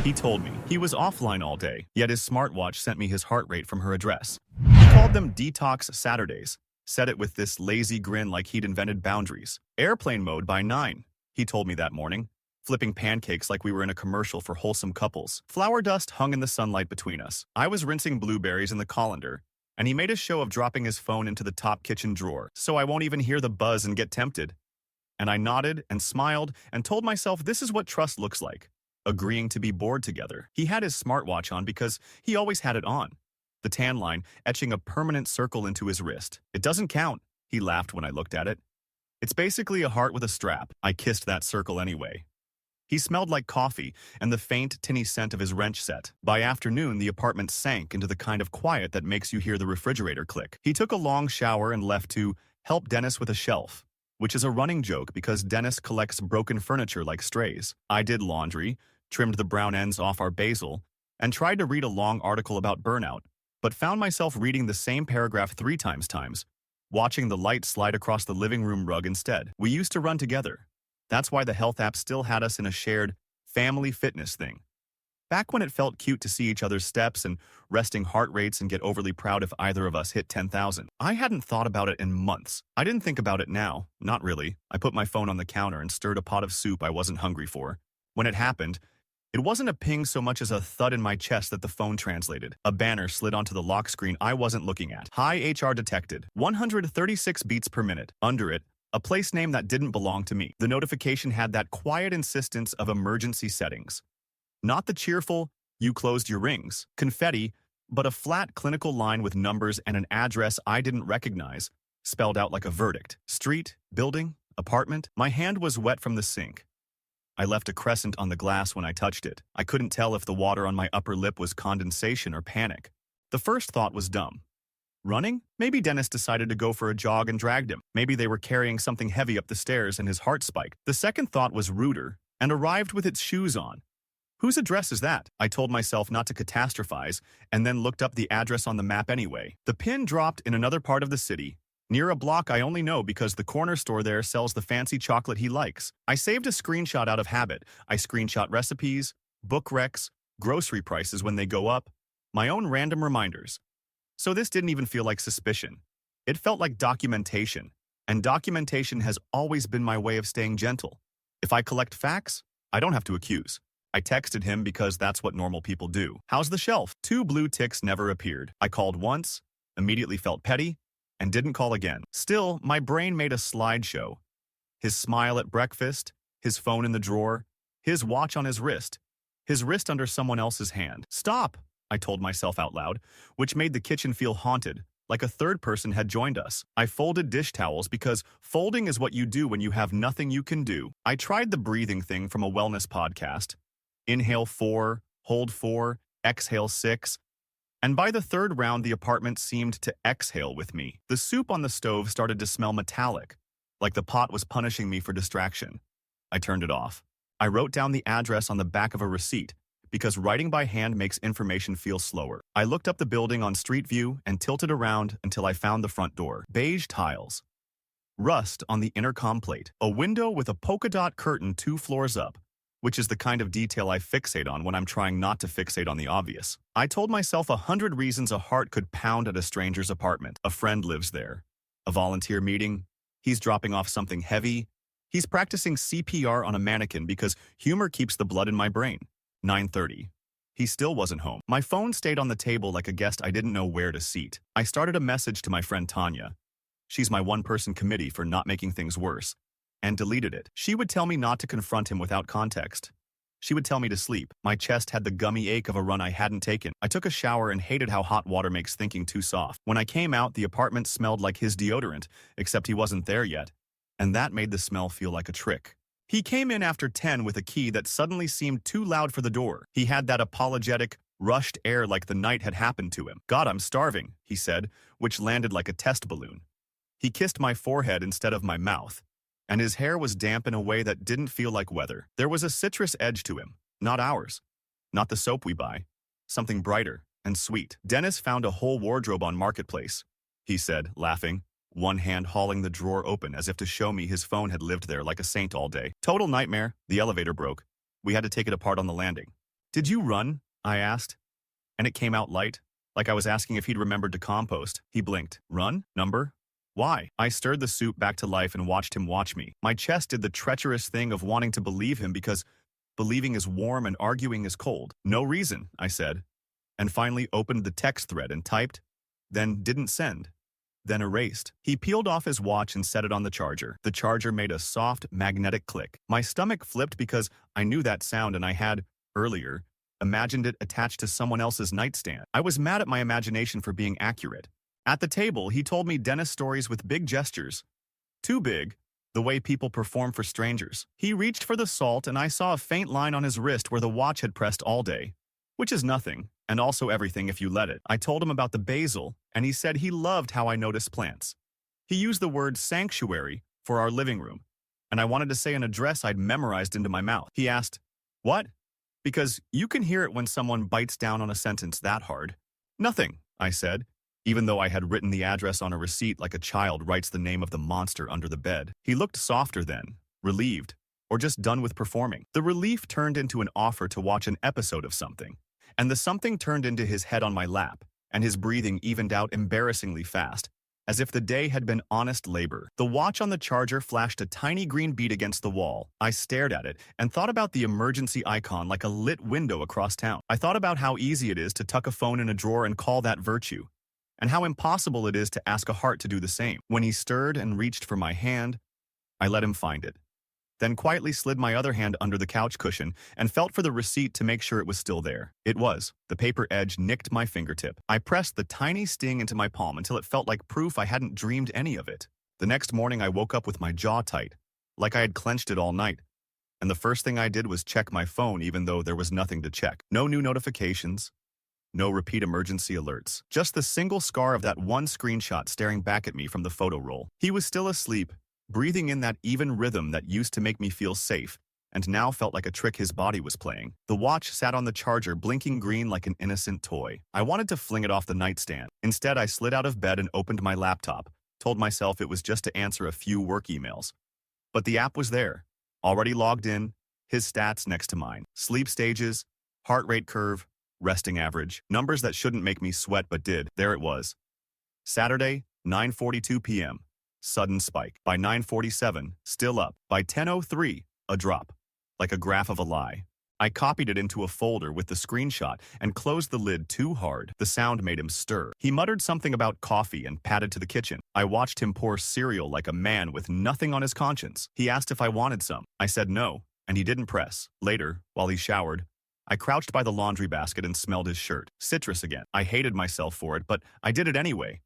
He told me he was offline all day, yet his smartwatch sent me his heart rate from her address. He called them detox Saturdays, said it with this lazy grin like he'd invented boundaries. Airplane mode by 9, he told me that morning, flipping pancakes like we were in a commercial for wholesome couples. Flower dust hung in the sunlight between us. I was rinsing blueberries in the colander, and he made a show of dropping his phone into the top kitchen drawer, so I won't even hear the buzz and get tempted. And I nodded and smiled and told myself this is what trust looks like, agreeing to be bored together. He had his smartwatch on because he always had it on, the tan line etching a permanent circle into his wrist. It doesn't count, he laughed when I looked at it. It's basically a heart with a strap. I kissed that circle anyway. He smelled like coffee and the faint, tinny scent of his wrench set. By afternoon, the apartment sank into the kind of quiet that makes you hear the refrigerator click. He took a long shower and left to help Dennis with a shelf, which is a running joke because Dennis collects broken furniture like strays. I did laundry, trimmed the brown ends off our basil, and tried to read a long article about burnout, but found myself reading the same paragraph 3 times, watching the light slide across the living room rug instead. We used to run together. That's why the health app still had us in a shared family fitness thing. Back when it felt cute to see each other's steps and resting heart rates and get overly proud if either of us hit 10,000. I hadn't thought about it in months. I didn't think about it now. Not really. I put my phone on the counter and stirred a pot of soup I wasn't hungry for. When it happened, it wasn't a ping so much as a thud in my chest that the phone translated. A banner slid onto the lock screen I wasn't looking at. Hi HR detected. 136 beats per minute. Under it, a place name that didn't belong to me. The notification had that quiet insistence of emergency settings. Not the cheerful, you closed your rings, confetti, but a flat clinical line with numbers and an address I didn't recognize, spelled out like a verdict. Street, building, apartment. My hand was wet from the sink. I left a crescent on the glass when I touched it. I couldn't tell if the water on my upper lip was condensation or panic. The first thought was dumb. Running? Maybe Dennis decided to go for a jog and dragged him. Maybe they were carrying something heavy up the stairs and his heart spiked. The second thought was ruder and arrived with its shoes on. Whose address is that? I told myself not to catastrophize and then looked up the address on the map anyway. The pin dropped in another part of the city, near a block I only know because the corner store there sells the fancy chocolate he likes. I saved a screenshot out of habit. I screenshot recipes, book recs, grocery prices when they go up, my own random reminders. So this didn't even feel like suspicion. It felt like documentation, and documentation has always been my way of staying gentle. If I collect facts, I don't have to accuse. I texted him because that's what normal people do. How's the shelf? 2 blue ticks never appeared. I called once, immediately felt petty, and didn't call again. Still, my brain made a slideshow. His smile at breakfast, his phone in the drawer, his watch on his wrist under someone else's hand. Stop, I told myself out loud, which made the kitchen feel haunted, like a third person had joined us. I folded dish towels because folding is what you do when you have nothing you can do. I tried the breathing thing from a wellness podcast. Inhale 4, hold 4, exhale 6. And by the third round, the apartment seemed to exhale with me. The soup on the stove started to smell metallic, like the pot was punishing me for distraction. I turned it off. I wrote down the address on the back of a receipt, because writing by hand makes information feel slower. I looked up the building on Street View and tilted around until I found the front door. Beige tiles. Rust on the intercom plate. A window with a polka dot curtain 2 floors up, which is the kind of detail I fixate on when I'm trying not to fixate on the obvious. I told myself 100 reasons a heart could pound at a stranger's apartment. A friend lives there. A volunteer meeting. He's dropping off something heavy. He's practicing CPR on a mannequin because humor keeps the blood in my brain. 9:30. He still wasn't home. My phone stayed on the table like a guest I didn't know where to seat. I started a message to my friend Tanya. She's my one-person committee for not making things worse, and deleted it. She would tell me not to confront him without context. She would tell me to sleep. My chest had the gummy ache of a run I hadn't taken. I took a shower and hated how hot water makes thinking too soft. When I came out, the apartment smelled like his deodorant, except he wasn't there yet, and that made the smell feel like a trick. He came in after 10 with a key that suddenly seemed too loud for the door. He had that apologetic, rushed air like the night had happened to him. "God, I'm starving," he said, which landed like a test balloon. He kissed my forehead instead of my mouth, and his hair was damp in a way that didn't feel like weather. There was a citrus edge to him, not ours, not the soap we buy, something brighter and sweet. "Dennis found a whole wardrobe on Marketplace," he said, laughing, one hand hauling the drawer open as if to show me his phone had lived there like a saint all day. "Total nightmare. The elevator broke. We had to take it apart on the landing." Did you run? I asked, and it came out light, like I was asking if he'd remembered to compost. He blinked. Run? Number? Why? I stirred the soup back to life and watched him watch me. My chest did the treacherous thing of wanting to believe him because believing is warm and arguing is cold. No reason, I said, and finally opened the text thread and typed, then didn't send, then erased. He peeled off his watch and set it on the charger. The charger made a soft, magnetic click. My stomach flipped because I knew that sound and I had, earlier, imagined it attached to someone else's nightstand. I was mad at my imagination for being accurate. At the table, he told me dentist stories with big gestures. Too big, the way people perform for strangers. He reached for the salt and I saw a faint line on his wrist where the watch had pressed all day, which is nothing, and also everything if you let it. I told him about the basil, and he said he loved how I noticed plants. He used the word sanctuary for our living room, and I wanted to say an address I'd memorized into my mouth. He asked, "What?" Because you can hear it when someone bites down on a sentence that hard. "Nothing," I said, even though I had written the address on a receipt like a child writes the name of the monster under the bed. He looked softer then, relieved, or just done with performing. The relief turned into an offer to watch an episode of something, and the something turned into his head on my lap, and his breathing evened out embarrassingly fast, as if the day had been honest labor. The watch on the charger flashed a tiny green bead against the wall. I stared at it and thought about the emergency icon like a lit window across town. I thought about how easy it is to tuck a phone in a drawer and call that virtue, and how impossible it is to ask a heart to do the same. When he stirred and reached for my hand, I let him find it, then quietly slid my other hand under the couch cushion and felt for the receipt to make sure it was still there. It was. The paper edge nicked my fingertip. I pressed the tiny sting into my palm until it felt like proof I hadn't dreamed any of it. The next morning I woke up with my jaw tight, like I had clenched it all night, and the first thing I did was check my phone even though there was nothing to check. No new notifications, no repeat emergency alerts, just the single scar of that one screenshot staring back at me from the photo roll. He was still asleep, breathing in that even rhythm that used to make me feel safe, and now felt like a trick his body was playing. The watch sat on the charger, blinking green like an innocent toy. I wanted to fling it off the nightstand. Instead, I slid out of bed and opened my laptop, told myself it was just to answer a few work emails. But the app was there, already logged in, his stats next to mine. Sleep stages, heart rate curve, resting average, numbers that shouldn't make me sweat but did. There it was. Saturday, 9:42 p.m. Sudden spike. By 9:47, still up. By 10:03, a drop. Like a graph of a lie. I copied it into a folder with the screenshot and closed the lid too hard. The sound made him stir. He muttered something about coffee and padded to the kitchen. I watched him pour cereal like a man with nothing on his conscience. He asked if I wanted some. I said no, and he didn't press. Later, while he showered, I crouched by the laundry basket and smelled his shirt. Citrus again. I hated myself for it, but I did it anyway.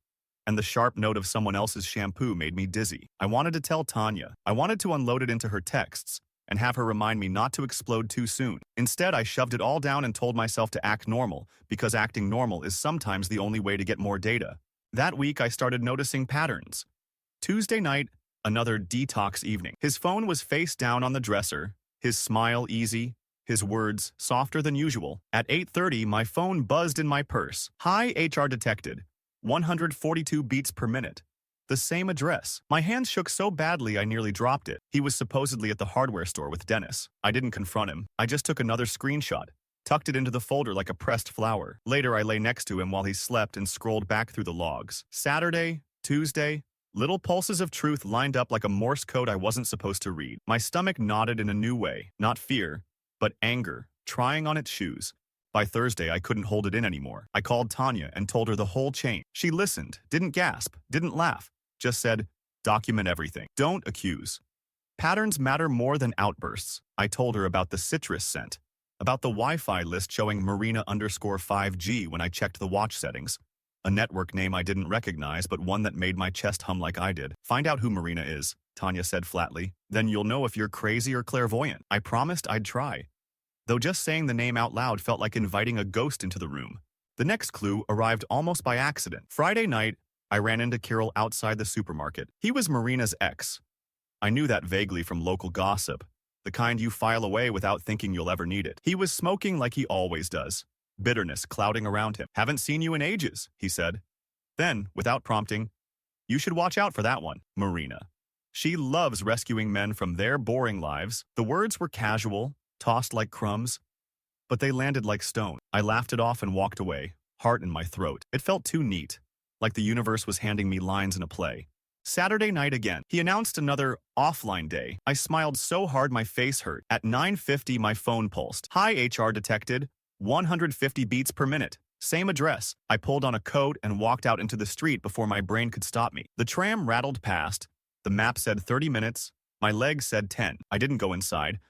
And the sharp note of someone else's shampoo made me dizzy. I wanted to tell Tanya. I wanted to unload it into her texts and have her remind me not to explode too soon. Instead, I shoved it all down and told myself to act normal, because acting normal is sometimes the only way to get more data. That week, I started noticing patterns. Tuesday night, another detox evening. His phone was face down on the dresser, his smile easy, his words softer than usual. At 8:30, my phone buzzed in my purse. Hi, HR detected. 142 beats per minute. The same address. My hands shook so badly I nearly dropped it. He was supposedly at the hardware store with Dennis. I didn't confront him. I just took another screenshot, tucked it into the folder like a pressed flower. Later, I lay next to him while he slept and scrolled back through the logs. Saturday, Tuesday, little pulses of truth lined up like a Morse code I wasn't supposed to read. My stomach nodded in a new way. Not fear, but anger, trying on its shoes. By Thursday, I couldn't hold it in anymore. I called Tanya and told her the whole chain. She listened, didn't gasp, didn't laugh, just said, document everything. Don't accuse. Patterns matter more than outbursts. I told her about the citrus scent, about the Wi-Fi list showing Marina_5G when I checked the watch settings, a network name I didn't recognize but one that made my chest hum like I did. Find out who Marina is, Tanya said flatly. Then you'll know if you're crazy or clairvoyant. I promised I'd try, though just saying the name out loud felt like inviting a ghost into the room. The next clue arrived almost by accident. Friday night, I ran into Kirill outside the supermarket. He was Marina's ex. I knew that vaguely from local gossip, the kind you file away without thinking you'll ever need it. He was smoking like he always does, bitterness clouding around him. Haven't seen you in ages, he said. Then, without prompting, you should watch out for that one, Marina. She loves rescuing men from their boring lives. The words were casual, tossed like crumbs, but they landed like stone. I laughed it off and walked away, heart in my throat. It felt too neat, like the universe was handing me lines in a play. Saturday night again. He announced another offline day. I smiled so hard my face hurt. At 9:50, my phone pulsed. Hi, HR detected. 150 beats per minute. Same address. I pulled on a coat and walked out into the street before my brain could stop me. The tram rattled past. The map said 30 minutes. My legs said 10. I didn't go inside.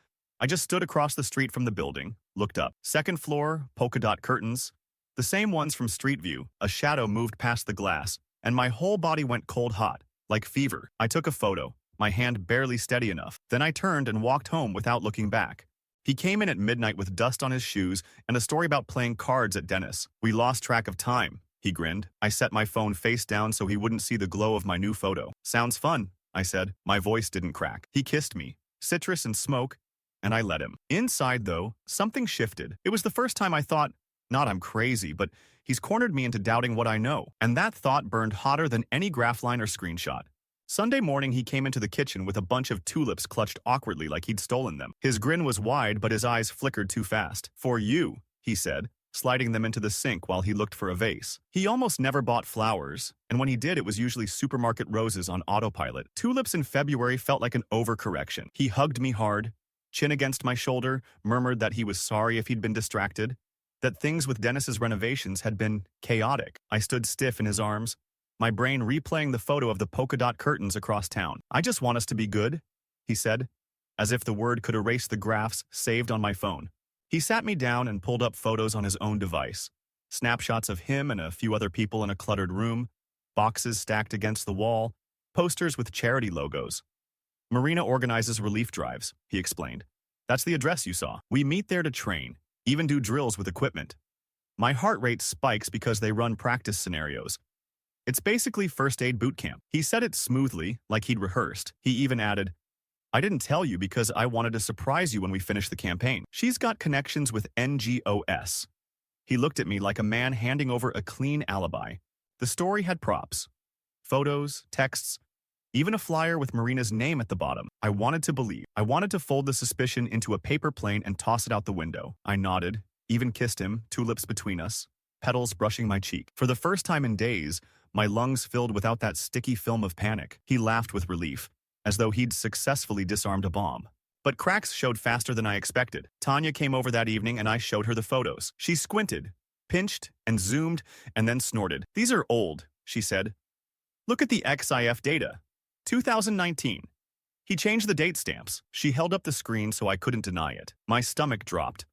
I just stood across the street from the building, looked up. Second floor, polka dot curtains. The same ones from Street View. A shadow moved past the glass, and my whole body went cold hot, like fever. I took a photo, my hand barely steady enough. Then I turned and walked home without looking back. He came in at midnight with dust on his shoes and a story about playing cards at Dennis. We lost track of time, he grinned. I set my phone face down so he wouldn't see the glow of my new photo. Sounds fun, I said. My voice didn't crack. He kissed me, citrus and smoke, and I let him. Inside, though, something shifted. It was the first time I thought, not I'm crazy, but he's cornered me into doubting what I know. And that thought burned hotter than any graph line or screenshot. Sunday morning, he came into the kitchen with a bunch of tulips clutched awkwardly like he'd stolen them. His grin was wide, but his eyes flickered too fast. For you, he said, sliding them into the sink while he looked for a vase. He almost never bought flowers, and when he did, it was usually supermarket roses on autopilot. Tulips in February felt like an overcorrection. He hugged me hard, chin against my shoulder, murmured that he was sorry if he'd been distracted, that things with Dennis's renovations had been chaotic. I stood stiff in his arms, my brain replaying the photo of the polka dot curtains across town. I just want us to be good, he said, as if the word could erase the graphs saved on my phone. He sat me down and pulled up photos on his own device. Snapshots of him and a few other people in a cluttered room, boxes stacked against the wall, posters with charity logos. Marina organizes relief drives, he explained. That's the address you saw. We meet there to train, even do drills with equipment. My heart rate spikes because they run practice scenarios. It's basically first aid boot camp. He said it smoothly, like he'd rehearsed. He even added, I didn't tell you because I wanted to surprise you when we finish the campaign. She's got connections with NGOS. He looked at me like a man handing over a clean alibi. The story had props, photos, texts, even a flyer with Marina's name at the bottom. I wanted to believe. I wanted to fold the suspicion into a paper plane and toss it out the window. I nodded, even kissed him, tulips between us, petals brushing my cheek. For the first time in days, my lungs filled without that sticky film of panic. He laughed with relief, as though he'd successfully disarmed a bomb. But cracks showed faster than I expected. Tanya came over that evening and I showed her the photos. She squinted, pinched, and zoomed, and then snorted. These are old, she said. Look at the XIF data. 2019. He changed the date stamps. She held up the screen so I couldn't deny it. My stomach dropped.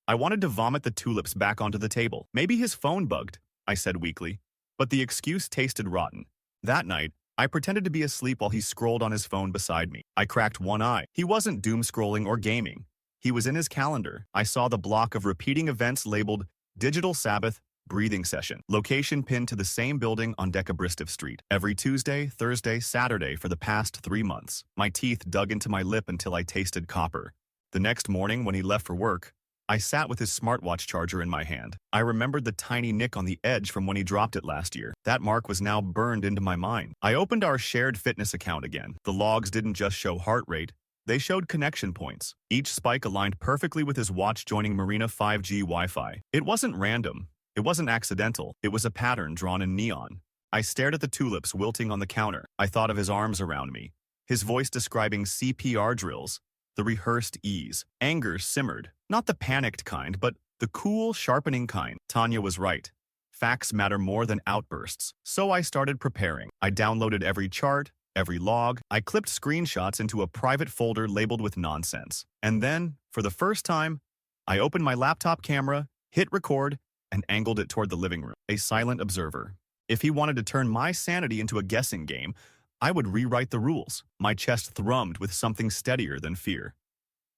I wanted to vomit the tulips back onto the table. Maybe his phone bugged, I said weakly. But the excuse tasted rotten. That night, I pretended to be asleep while he scrolled on his phone beside me. I cracked one eye. He wasn't doom-scrolling or gaming. He was in his calendar. I saw the block of repeating events labeled Digital Sabbath, Breathing Session. Location pinned to the same building on Decabristow Street. Every Tuesday, Thursday, Saturday for the past 3 months. My teeth dug into my lip until I tasted copper. The next morning, when he left for work, I sat with his smartwatch charger in my hand. I remembered the tiny nick on the edge from when he dropped it last year. That mark was now burned into my mind. I opened our shared fitness account again. The logs didn't just show heart rate. They showed connection points. Each spike aligned perfectly with his watch joining Marina 5G Wi-Fi. It wasn't random. It wasn't accidental. It was a pattern drawn in neon. I stared at the tulips wilting on the counter. I thought of his arms around me, his voice describing CPR drills, the rehearsed ease. Anger simmered. Not the panicked kind, but the cool, sharpening kind. Tanya was right. Facts matter more than outbursts. So I started preparing. I downloaded every chart, every log. I clipped screenshots into a private folder labeled with nonsense. And then, for the first time, I opened my laptop camera, hit record, and angled it toward the living room. A silent observer. If he wanted to turn my sanity into a guessing game, I would rewrite the rules. My chest thrummed with something steadier than fear.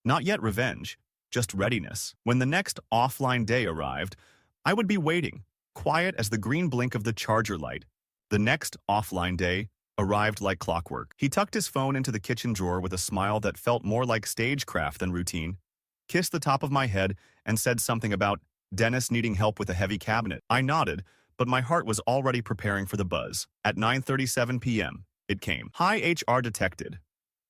Not yet revenge, just readiness. When the next offline day arrived, I would be waiting, quiet as the green blink of the charger light. The next offline day arrived like clockwork. He tucked his phone into the kitchen drawer with a smile that felt more like stagecraft than routine, kissed the top of my head, and said something about Dennis needing help with a heavy cabinet. I nodded, but my heart was already preparing for the buzz. At 9:37 p.m., it came. Hi, HR detected.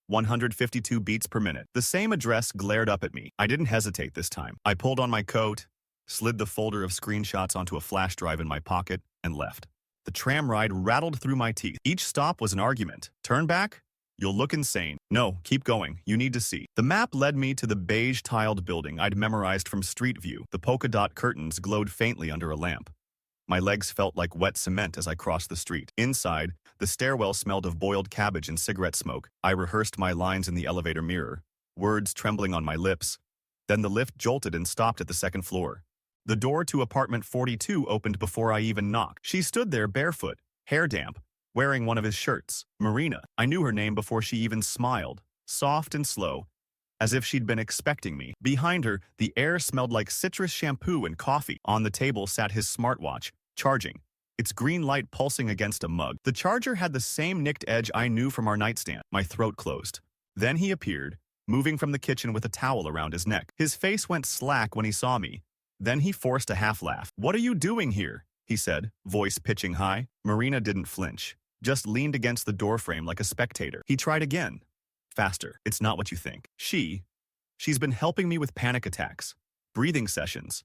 152 beats per minute. The same address glared up at me. I didn't hesitate this time. I pulled on my coat, slid the folder of screenshots onto a flash drive in my pocket, and left. The tram ride rattled through my teeth. Each stop was an argument. Turn back? You'll look insane. No, keep going. You need to see. The map led me to the beige-tiled building I'd memorized from Street View. The polka dot curtains glowed faintly under a lamp. My legs felt like wet cement as I crossed the street. Inside, the stairwell smelled of boiled cabbage and cigarette smoke. I rehearsed my lines in the elevator mirror, words trembling on my lips. Then the lift jolted and stopped at the second floor. The door to apartment 42 opened before I even knocked. She stood there barefoot, hair damp, wearing one of his shirts. Marina. I knew her name before she even smiled, soft and slow, as if she'd been expecting me. Behind her, the air smelled like citrus shampoo and coffee. On the table sat his smartwatch, charging, its green light pulsing against a mug. The charger had the same nicked edge I knew from our nightstand. My throat closed. Then he appeared, moving from the kitchen with a towel around his neck. His face went slack when he saw me. Then he forced a half laugh. "What are you doing here?" he said, voice pitching high. Marina didn't flinch, just leaned against the doorframe like a spectator. He tried again. Faster. "It's not what you think. She's been helping me with panic attacks, breathing sessions.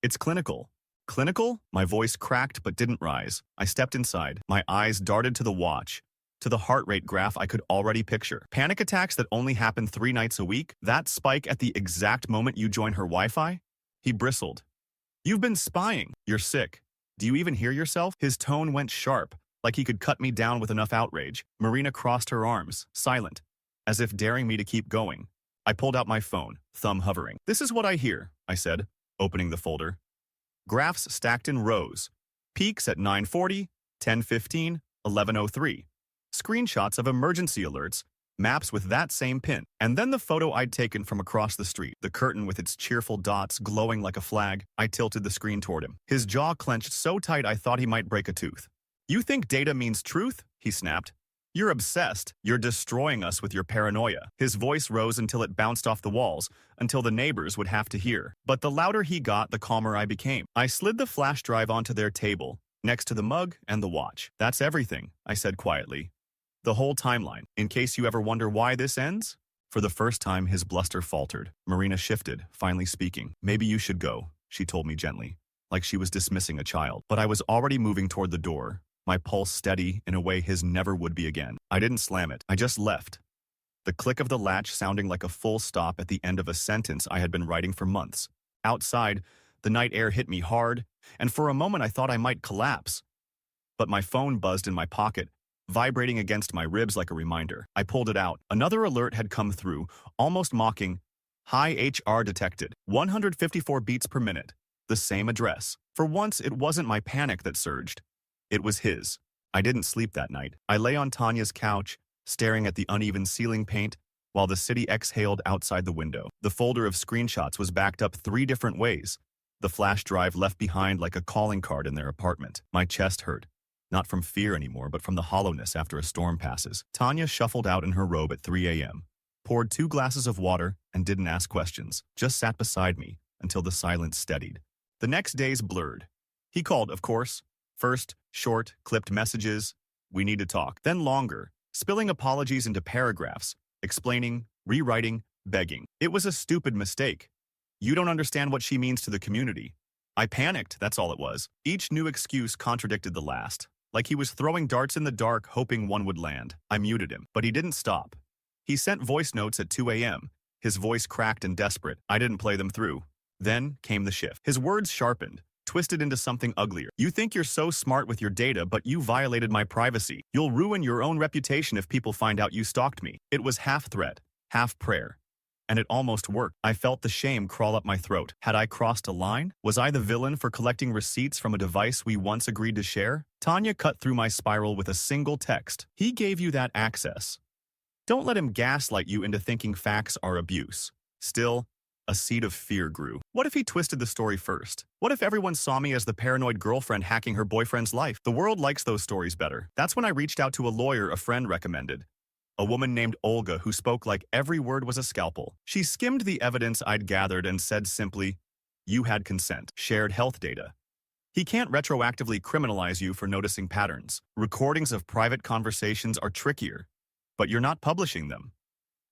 It's clinical." "Clinical?" My voice cracked but didn't rise. I stepped inside. My eyes darted to the watch, to the heart rate graph I could already picture. Panic attacks that only happen 3 nights a week? That spike at the exact moment you join her Wi-Fi? He bristled. "You've been spying. You're sick. Do you even hear yourself?" His tone went sharp, like he could cut me down with enough outrage. Marina crossed her arms, silent, as if daring me to keep going. I pulled out my phone, thumb hovering. "This is what I hear," I said, opening the folder. Graphs stacked in rows. Peaks at 9:40, 10:15, 11:03. Screenshots of emergency alerts, maps with that same pin. And then the photo I'd taken from across the street, the curtain with its cheerful dots glowing like a flag. I tilted the screen toward him. His jaw clenched so tight I thought he might break a tooth. "You think data means truth?" he snapped. "You're obsessed. You're destroying us with your paranoia." His voice rose until it bounced off the walls, until the neighbors would have to hear. But the louder he got, the calmer I became. I slid the flash drive onto their table, next to the mug and the watch. "That's everything," I said quietly. "The whole timeline, in case you ever wonder why this ends." For the first time, his bluster faltered. Marina shifted, finally speaking. "Maybe you should go," she told me gently, like she was dismissing a child. But I was already moving toward the door, my pulse steady in a way his never would be again. I didn't slam it. I just left. The click of the latch sounding like a full stop at the end of a sentence I had been writing for months. Outside, the night air hit me hard, and for a moment I thought I might collapse. But my phone buzzed in my pocket, vibrating against my ribs like a reminder. I pulled it out. Another alert had come through, almost mocking. "High HR detected. 154 beats per minute. The same address." For once, it wasn't my panic that surged. It was his. I didn't sleep that night. I lay on Tanya's couch, staring at the uneven ceiling paint, while the city exhaled outside the window. The folder of screenshots was backed up 3 different ways, the flash drive left behind like a calling card in their apartment. My chest hurt. Not from fear anymore, but from the hollowness after a storm passes. Tanya shuffled out in her robe at 3 a.m., poured 2 glasses of water, and didn't ask questions, just sat beside me until the silence steadied. The next days blurred. He called, of course. First, short, clipped messages. "We need to talk." Then longer, spilling apologies into paragraphs, explaining, rewriting, begging. It was a stupid mistake. "You don't understand what she means to the community." I panicked, that's all it was. Each new excuse contradicted the last, like he was throwing darts in the dark hoping one would land. I muted him, but he didn't stop. He sent voice notes at 2 a.m., his voice cracked and desperate. I didn't play them through. Then came the shift. His words sharpened, twisted into something uglier. "You think you're so smart with your data, but you violated my privacy. You'll ruin your own reputation if people find out you stalked me." It was half threat, half prayer. And it almost worked. I felt the shame crawl up my throat. Had I crossed a line? Was I the villain for collecting receipts from a device we once agreed to share? Tanya cut through my spiral with a single text. "He gave you that access. Don't let him gaslight you into thinking facts are abuse." Still, a seed of fear grew. What if he twisted the story first? What if everyone saw me as the paranoid girlfriend hacking her boyfriend's life? The world likes those stories better. That's when I reached out to a lawyer a friend recommended. A woman named Olga who spoke like every word was a scalpel. She skimmed the evidence I'd gathered and said simply, "You had consent, shared health data. He can't retroactively criminalize you for noticing patterns. Recordings of private conversations are trickier, but you're not publishing them.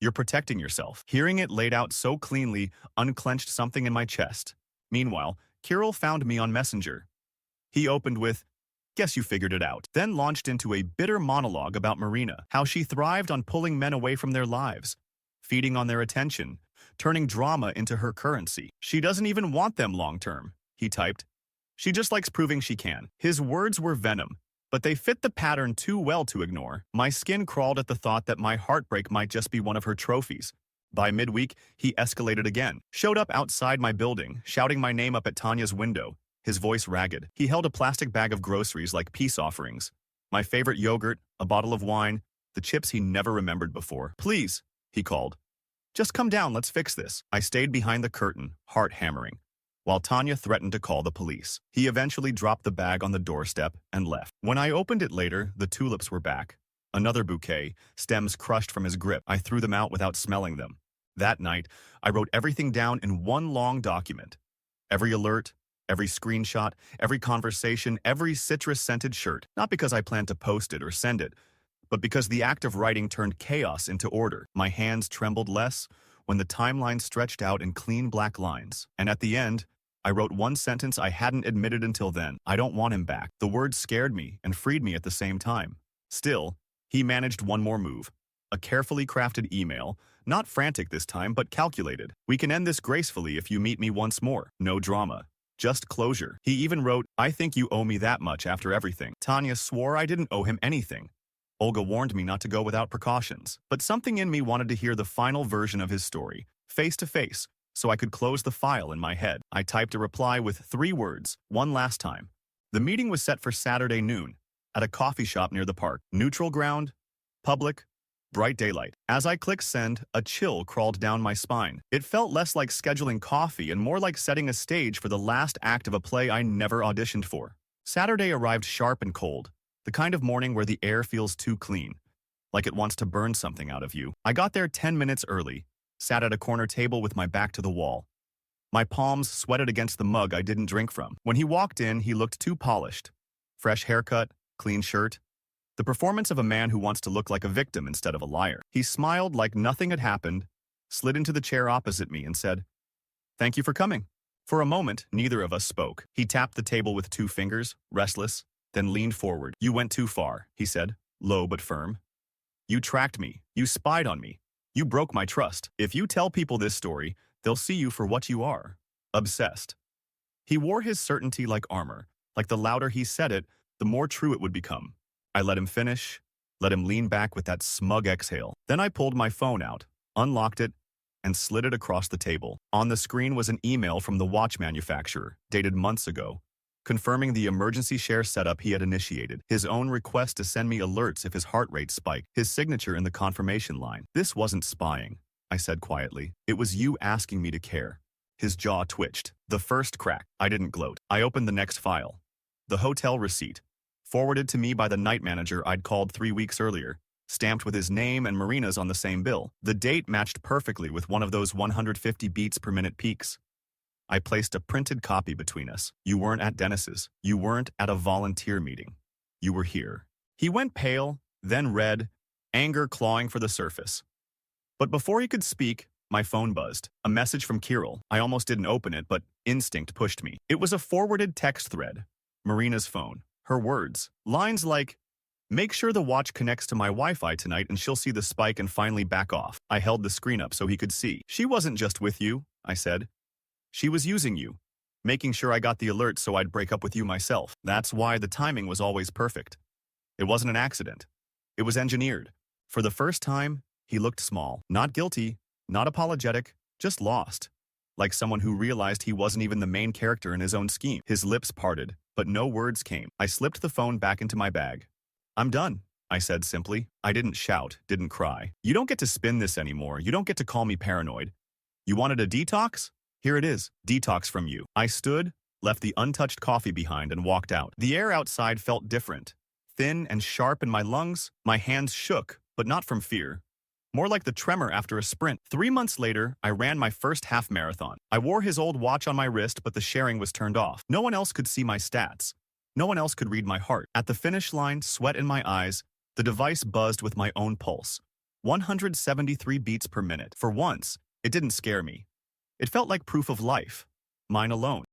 You're protecting yourself. Hearing it laid out so cleanly unclenched something in my chest. Meanwhile, Kirill found me on Messenger. He opened with, "Guess you figured it out," then launched into a bitter monologue about Marina, how she thrived on pulling men away from their lives, feeding on their attention, turning drama into her currency. She doesn't even want them long-term, he typed. She just likes proving she can. His words were venom, but they fit the pattern too well to ignore. My skin crawled at the thought that my heartbreak might just be one of her trophies. By midweek, he escalated again, showed up outside my building, shouting my name up at Tanya's window, his voice ragged. He held a plastic bag of groceries like peace offerings. My favorite yogurt, a bottle of wine, the chips he never remembered before. "Please," he called. "Just come down, let's fix this." I stayed behind the curtain, heart hammering, while Tanya threatened to call the police. He eventually dropped the bag on the doorstep and left. When I opened it later, the tulips were back. Another bouquet, stems crushed from his grip. I threw them out without smelling them. That night, I wrote everything down in one long document. Every alert, every screenshot, every conversation, every citrus-scented shirt. Not because I planned to post it or send it, but because the act of writing turned chaos into order. My hands trembled less when the timeline stretched out in clean black lines. And at the end, I wrote one sentence I hadn't admitted until then. I don't want him back. The words scared me and freed me at the same time. Still, he managed one more move. A carefully crafted email, not frantic this time, but calculated. "We can end this gracefully if you meet me once more. No drama. Just closure." He even wrote, "I think you owe me that much after everything." Tanya swore I didn't owe him anything. Olga warned me not to go without precautions. But something in me wanted to hear the final version of his story, face to face, so I could close the file in my head. I typed a reply with 3 words, one last time. The meeting was set for Saturday noon, at a coffee shop near the park. Neutral ground, public, bright daylight. As I clicked send, a chill crawled down my spine. It felt less like scheduling coffee and more like setting a stage for the last act of a play I never auditioned for. Saturday arrived sharp and cold, the kind of morning where the air feels too clean, like it wants to burn something out of you. I got there 10 minutes early, sat at a corner table with my back to the wall. My palms sweated against the mug I didn't drink from. When he walked in, he looked too polished. Fresh haircut, clean shirt. The performance of a man who wants to look like a victim instead of a liar. He smiled like nothing had happened, slid into the chair opposite me and said, "Thank you for coming." For a moment, neither of us spoke. He tapped the table with 2 fingers, restless, then leaned forward. "You went too far," he said, low but firm. "You tracked me. You spied on me. You broke my trust. If you tell people this story, they'll see you for what you are. Obsessed." He wore his certainty like armor, like the louder he said it, the more true it would become. I let him finish, let him lean back with that smug exhale. Then I pulled my phone out, unlocked it, and slid it across the table. On the screen was an email from the watch manufacturer, dated months ago, confirming the emergency share setup he had initiated, his own request to send me alerts if his heart rate spiked, his signature in the confirmation line. "This wasn't spying," I said quietly. "It was you asking me to care." His jaw twitched. The first crack. I didn't gloat. I opened the next file. The hotel receipt, forwarded to me by the night manager I'd called 3 weeks earlier, stamped with his name and Marina's on the same bill. The date matched perfectly with one of those 150 beats per minute peaks. I placed a printed copy between us. "You weren't at Dennis's. You weren't at a volunteer meeting. You were here." He went pale, then red, anger clawing for the surface. But before he could speak, my phone buzzed. A message from Kirill. I almost didn't open it, but instinct pushed me. It was a forwarded text thread. Marina's phone. Her words. Lines like, "Make sure the watch connects to my Wi-Fi tonight and she'll see the spike and finally back off." I held the screen up so he could see. "She wasn't just with you," I said. "She was using you, making sure I got the alert so I'd break up with you myself. That's why the timing was always perfect. It wasn't an accident. It was engineered." For the first time, he looked small. Not guilty, not apologetic, just lost. Like someone who realized he wasn't even the main character in his own scheme. His lips parted, but no words came. I slipped the phone back into my bag. "I'm done," I said simply. I didn't shout, didn't cry. "You don't get to spin this anymore. You don't get to call me paranoid. You wanted a detox? Here it is. Detox from you." I stood, left the untouched coffee behind, and walked out. The air outside felt different. Thin and sharp in my lungs. My hands shook, but not from fear. More like the tremor after a sprint. 3 months later, I ran my first half marathon. I wore his old watch on my wrist, but the sharing was turned off. No one else could see my stats. No one else could read my heart. At the finish line, sweat in my eyes, the device buzzed with my own pulse. 173 beats per minute. For once, it didn't scare me. It felt like proof of life. Mine alone.